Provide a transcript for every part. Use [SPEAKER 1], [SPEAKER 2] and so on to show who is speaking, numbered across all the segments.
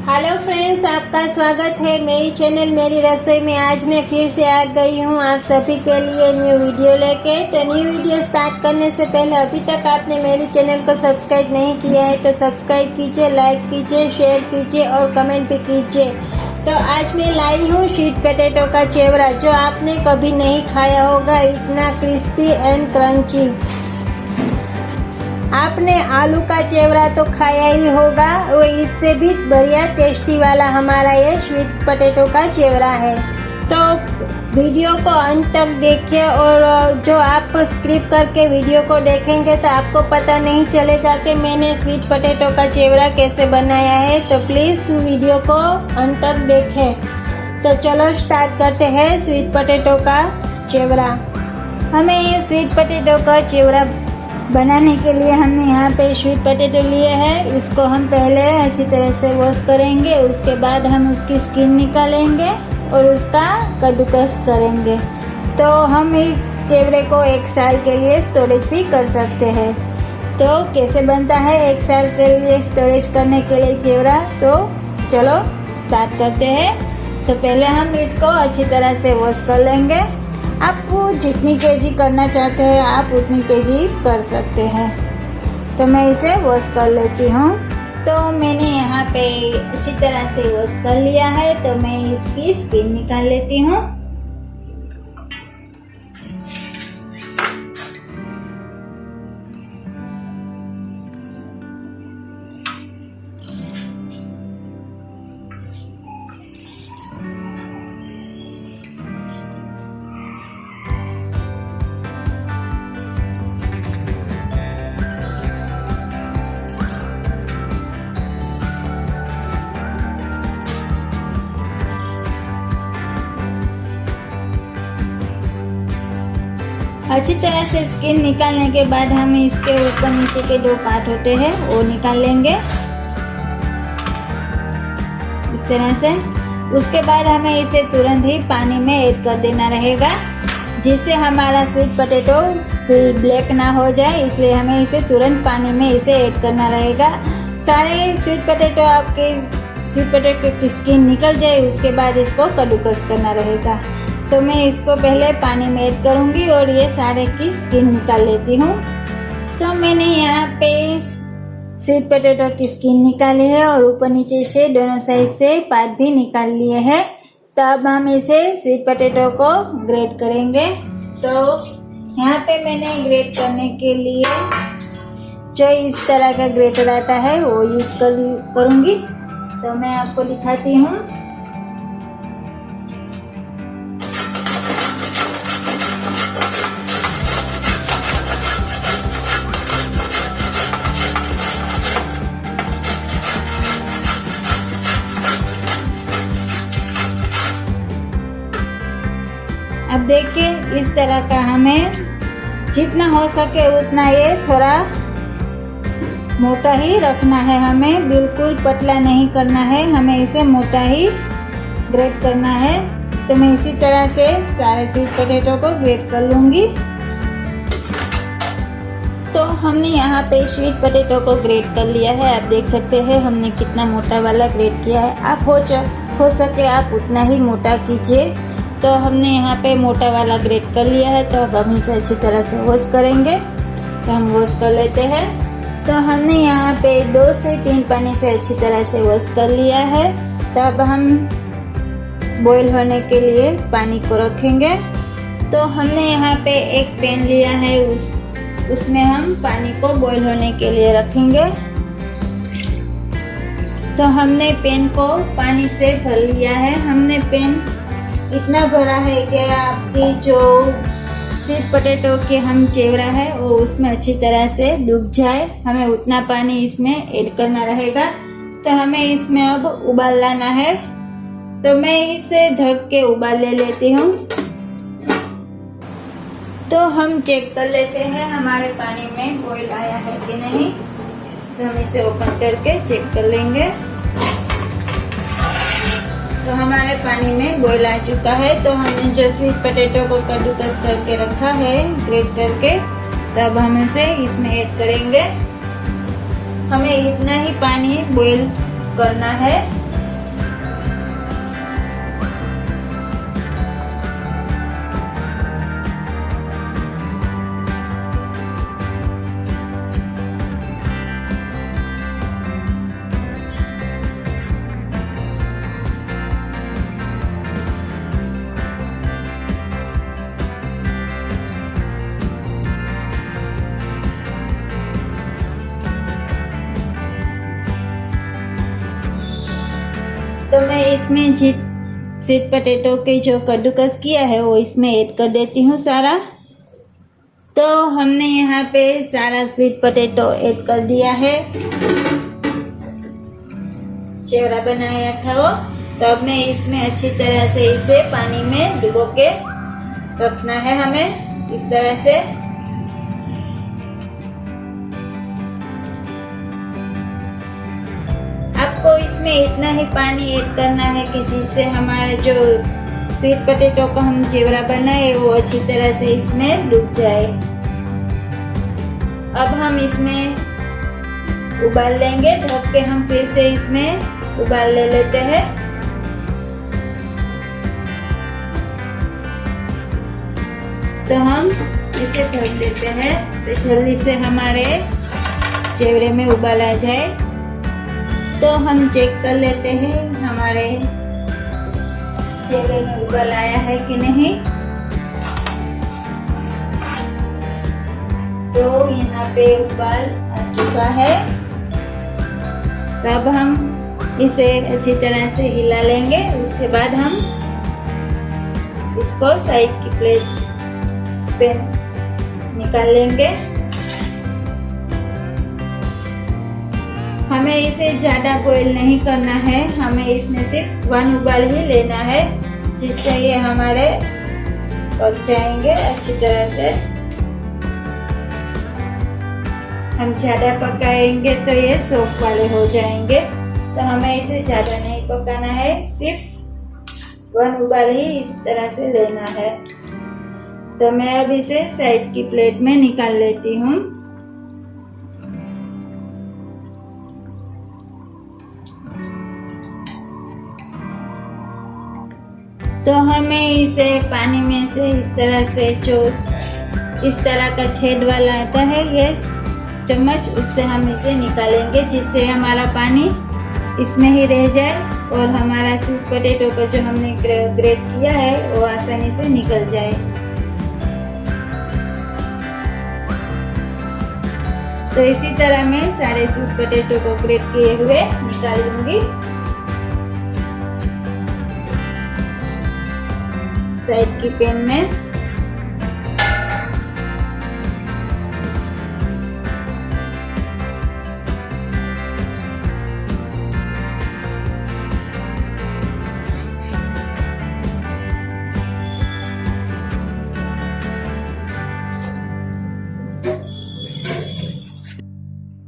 [SPEAKER 1] Hello friends, आपका स्वागत है मेरी चैनल मेरी रसोई में। आज मैं फिर से आ गई हूँ आप सभी के लिए न्यू वीडियो लेके। तो न्यू वीडियो स्टार्ट करने से पहले अभी तक आपने मेरी चैनल को सब्सक्राइब नहीं किया है तो सब्सक्राइब कीजिए, लाइक कीजिए, शेयर कीजिए और कमेंट भी कीजिए। तो आज मैं लाई हूँ स्वीट पोटैटो का चेवड़ा, जो आपने कभी नहीं खाया होगा। इतना क्रिस्पी एंड क्रंची। आपने आलू का चेवड़ा तो खाया ही होगा, वो इससे भी बढ़िया टेस्टी वाला हमारा ये स्वीट पोटैटो का चेवड़ा है। तो वीडियो को अंत तक देखिए, और जो आप स्किप करके वीडियो को देखेंगे तो आपको पता नहीं चलेगा कि मैंने स्वीट पोटैटो का चेवड़ा कैसे बनाया है। तो प्लीज़ वीडियो को अंत तक देखें। तो चलो स्टार्ट करते हैं स्वीट पोटैटो का चेवड़ा। हमें ये स्वीट पोटैटो का चेवड़ा बनाने के लिए हमने यहाँ पे स्वीट पोटैटो लिए हैं। इसको हम पहले अच्छी तरह से वॉश करेंगे, उसके बाद हम उसकी स्किन निकालेंगे और उसका कद्दूकस करेंगे। तो हम इस चेवड़े को 1 साल के लिए स्टोरेज भी कर सकते हैं। तो कैसे बनता है 1 साल के लिए स्टोरेज करने के लिए चेवड़ा, तो चलो स्टार्ट करते हैं। तो पहले हम इसको अच्छी तरह से वॉश कर लेंगे। आप जितनी केजी करना चाहते हैं आप उतनी केजी कर सकते हैं। तो मैं इसे वॉश कर लेती हूँ। तो मैंने यहाँ पे अच्छी तरह से वॉश कर लिया है, तो मैं इसकी स्किन निकाल लेती हूँ। अच्छी तरह से स्किन निकालने के बाद हम इसके ऊपर नीचे के 2 पार्ट होते हैं वो निकाल लेंगे इस तरह से। उसके बाद हमें इसे तुरंत ही पानी में ऐड कर देना रहेगा, जिससे हमारा स्वीट पोटैटो ब्लैक ना हो जाए। इसलिए हमें इसे तुरंत पानी में इसे ऐड करना रहेगा। सारे स्वीट पोटैटो आपके स्वीट पोटैटो की स्किन निकल जाए, उसके बाद इसको कद्दूकस करना रहेगा। तो मैं इसको पहले पानी में ऐड करूँगी और ये सारे की स्किन निकाल लेती हूँ। तो मैंने यहाँ पे स्वीट पोटैटो की स्किन निकाली है और ऊपर नीचे से दोनों साइड से पार्ट भी निकाल लिए हैं। तो अब हम इसे स्वीट पोटैटो को ग्रेट करेंगे। तो यहाँ पे मैंने ग्रेट करने के लिए जो इस तरह का ग्रेटर आता है वो यूज़ करूँगी। तो मैं आपको दिखाती हूँ। अब देखिए इस तरह का हमें जितना हो सके उतना ये थोड़ा मोटा ही रखना है, हमें बिल्कुल पतला नहीं करना है, हमें इसे मोटा ही ग्रेट करना है। तो मैं इसी तरह से सारे स्वीट पोटैटो को ग्रेट कर लूँगी। तो हमने यहाँ पे स्वीट पोटैटो को ग्रेट कर लिया है। आप देख सकते हैं हमने कितना मोटा वाला ग्रेट किया है। आप हो सके आप उतना ही मोटा कीजिए। तो हमने यहाँ पे मोटा वाला ग्रेट कर लिया है। तो अब हम इसे अच्छी तरह से वॉश करेंगे। तो हम वॉश कर लेते हैं। तो हमने यहाँ पे 2 से 3 पानी से अच्छी तरह से वॉश कर लिया है। तो अब हम बॉईल होने के लिए पानी को रखेंगे। तो हमने यहाँ पे एक पैन लिया है, उसमें हम पानी को बॉईल होने के लिए रखेंगे। तो हमने पैन को पानी से भर लिया है। हमने पैन इतना भरा है कि आपकी जो स्वीट पोटैटो के हम चेवड़ा है वो उसमें अच्छी तरह से डूब जाए। हमें उतना पानी इसमें ऐड करना रहेगा। तो हमें इसमें अब उबाल लाना है। तो मैं इसे ढक के उबाल ले लेती हूँ। तो हम चेक कर लेते हैं हमारे पानी में बॉईल आया है कि नहीं। तो हम इसे ओपन करके चेक कर लेंगे। तो हमारे पानी में बॉईल आ चुका है। तो हमने जो स्वीट पोटैटो को कद्दूकस करके रखा है ग्रेट करके, तब हम इसे इसमें ऐड करेंगे। हमें इतना ही पानी बॉईल करना है। तो मैं इसमें स्वीट पोटैटो के जो कद्दूकस किया है वो इसमें ऐड कर देती हूँ सारा। तो हमने यहाँ पे सारा स्वीट पोटैटो ऐड कर दिया है, चेवड़ा बनाया था वो। तो अब मैं इसमें अच्छी तरह से इसे पानी में डुबो के रखना है हमें, इस तरह से। आपको इसमें इतना ही पानी ऐड करना है कि जिससे हमारे जो स्वीट पोटैटो का हम चिवड़ा बनाए वो अच्छी तरह से इसमें डूब जाए। अब हम इसमें उबाल लेंगे, ढक के हम फिर से इसमें उबाल ले लेते हैं। तो हम इसे ढक देते हैं तो जल्दी से हमारे चिवड़े में उबाल आ जाए। तो हम चेक कर लेते हैं हमारे चिवड़े में उबाल आया है कि नहीं। तो यहाँ पे उबाल आ चुका है। तब हम इसे अच्छी तरह से हिला लेंगे। उसके बाद हम इसको साइड की प्लेट पे निकाल लेंगे। हमें इसे ज़्यादा बॉईल नहीं करना है, हमें इसमें सिर्फ 1 उबाल ही लेना है, जिससे ये हमारे पक जाएंगे अच्छी तरह से। हम ज़्यादा पकाएंगे तो ये सॉफ्ट वाले हो जाएंगे। तो हमें इसे ज़्यादा नहीं पकाना है, सिर्फ 1 उबाल ही इस तरह से लेना है। तो मैं अब इसे साइड की प्लेट में निकाल लेती हूँ। तो हमें इसे पानी में से इस तरह से, जो इस तरह का छेद वाला आता है ये चम्मच, उससे हम इसे निकालेंगे, जिससे हमारा पानी इसमें ही रह जाए और हमारा स्वीट पोटैटो को जो हमने ग्रेट किया है वो आसानी से निकल जाए। तो इसी तरह मैं सारे स्वीट पोटैटो को ग्रेट किए हुए निकाल लूंगी साइड की पैन में।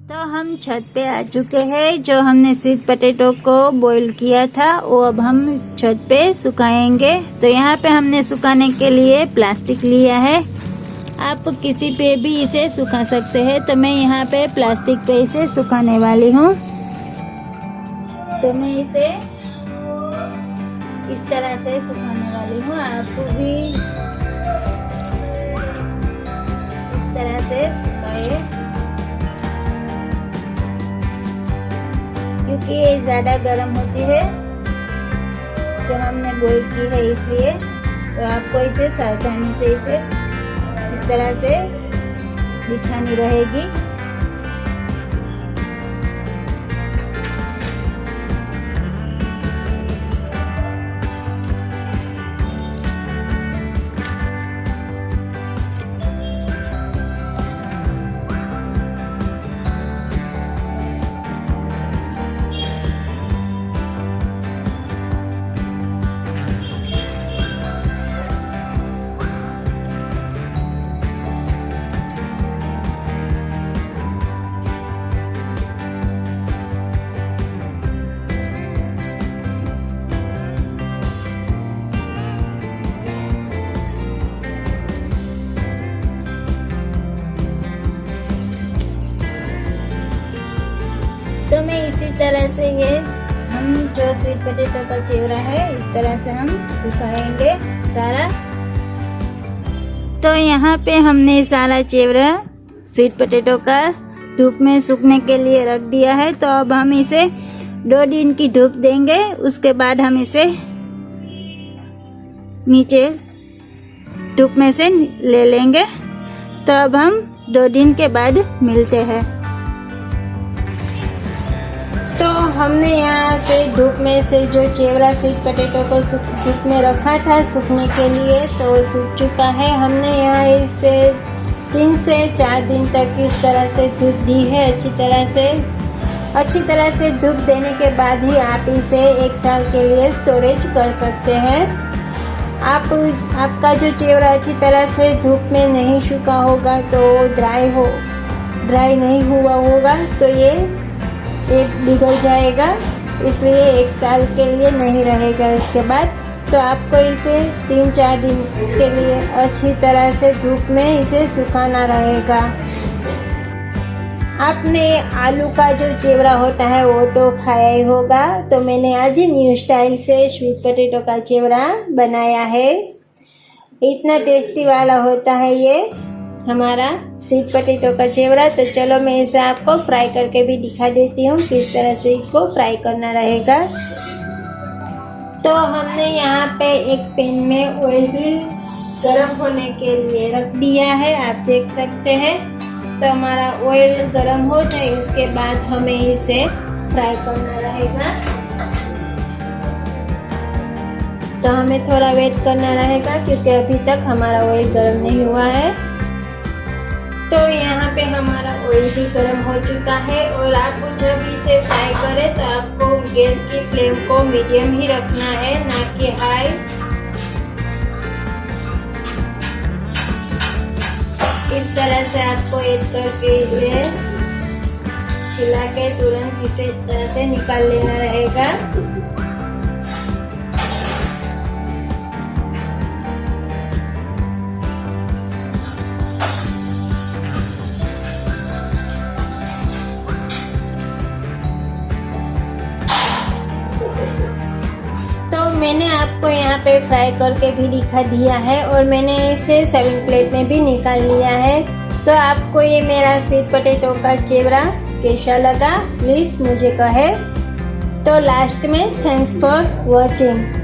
[SPEAKER 1] तो हम छत पे आ चुके हैं। जो हमने स्वीट पोटैटो को बॉईल किया था वो अब हम इस छत पे सुखाएंगे। तो यहाँ पे हमने सुखाने के लिए प्लास्टिक लिया है, आप किसी पे भी इसे सुखा सकते हैं। तो मैं यहाँ पे प्लास्टिक पे इसे सुखाने वाली हूँ। तो मैं इसे इस तरह से सुखाने वाली हूँ, आप भी इस तरह से सुखाए, क्योंकि ये ज़्यादा गर्म होती है जो हमने बॉईल की है, इसलिए। तो आपको इसे सावधानी से इसे इस तरह से बिछानी रहेगी। तो मैं इसी तरह से ये हम जो स्वीट पोटैटो का चिवड़ा है इस तरह से हम सुखाएंगे सारा। तो यहाँ पे हमने सारा चिवड़ा स्वीट पोटैटो का धूप में सूखने के लिए रख दिया है। तो अब हम इसे 2 दिन की धूप देंगे, उसके बाद हम इसे नीचे धूप में से ले लेंगे। तो अब हम 2 दिन के बाद मिलते हैं। तो हमने यहाँ से धूप में से जो चेवरा स्वीट पोटैटो को धूप में रखा था सूखने के लिए, तो वो सूख चुका है। हमने यहाँ इसे 3 से 4 दिन तक इस तरह से धूप दी है। अच्छी तरह से धूप देने के बाद ही आप इसे 1 साल के लिए स्टोरेज कर सकते हैं। आपका जो चेवरा अच्छी तरह से धूप में नहीं सूखा होगा तो ड्राई नहीं हुआ होगा तो ये बिगड़ जाएगा, इसलिए 1 साल के लिए नहीं रहेगा। इसके बाद तो आपको इसे 3-4 दिन के लिए अच्छी तरह से धूप में इसे सुखाना रहेगा। आपने आलू का जो चेवरा होता है वो तो खाया ही होगा, तो मैंने आज न्यू स्टाइल से स्वीट पोटैटो का चेवरा बनाया है। इतना टेस्टी वाला होता है ये हमारा स्वीट पोटैटो का चेवरा। तो चलो मैं इसे आपको फ्राई करके भी दिखा देती हूँ किस तरह से इसको फ्राई करना रहेगा। तो हमने यहाँ पे एक पैन में ऑयल भी गर्म होने के लिए रख दिया है, आप देख सकते हैं। तो हमारा ऑयल गर्म हो जाए उसके बाद हमें इसे फ्राई करना रहेगा। तो हमें थोड़ा वेट करना रहेगा क्योंकि अभी तक हमारा ऑयल गर्म नहीं हुआ है। तो यहाँ पे हमारा ऑयल भी गर्म हो चुका है और आपको जब इसे फ्राई करें तो आपको गैस की फ्लेम को मीडियम ही रखना है, ना कि हाई। इस तरह से आपको ऐड करके इसे छिला के तुरंत इसे इस तरह से निकाल लेना रहेगा। तो मैंने आपको यहाँ पे फ्राई करके भी दिखा दिया है और मैंने इसे सर्विंग प्लेट में भी निकाल लिया है। तो आपको ये मेरा स्वीट पोटैटो का चेवरा कैसा लगा प्लीज़ मुझे कहे। तो लास्ट में थैंक्स फॉर वॉचिंग।